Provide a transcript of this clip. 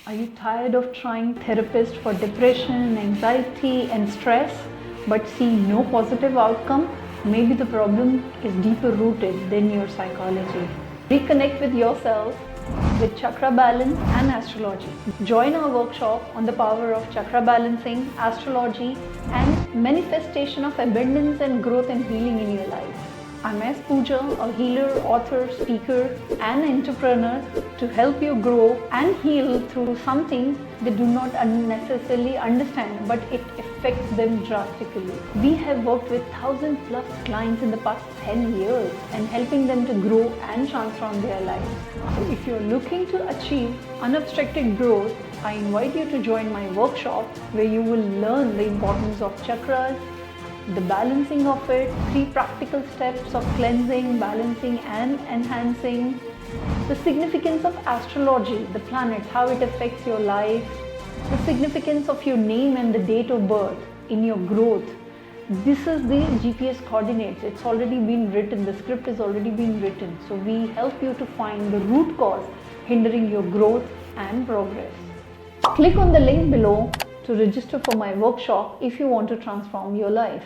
Are you tired of trying therapists for depression, anxiety, and stress but see no positive outcome? Maybe the problem is deeper rooted than your psychology. Reconnect with yourself with chakra balance and astrology. Join our workshop on the power of chakra balancing, astrology, and manifestation of abundance and growth and healing in your life. I'm S. Pooja, a healer, author, speaker, and entrepreneur to help you grow and heal through something they do not necessarily understand, but it affects them drastically. We have worked with 1,000+ clients in the past 10 years and helping them to grow and transform their lives. So if you're looking to achieve unobstructed growth, I invite you to join my workshop where you will learn the importance of chakras, the balancing of it, 3 practical steps of cleansing, balancing and enhancing, the significance of astrology, the planets, how it affects your life, the significance of your name and the date of birth in your growth. This is the GPS coordinates. It's already been written, the script is already been written. So we help you to find the root cause hindering your growth and progress. Click on the link below to register for my workshop if you want to transform your life.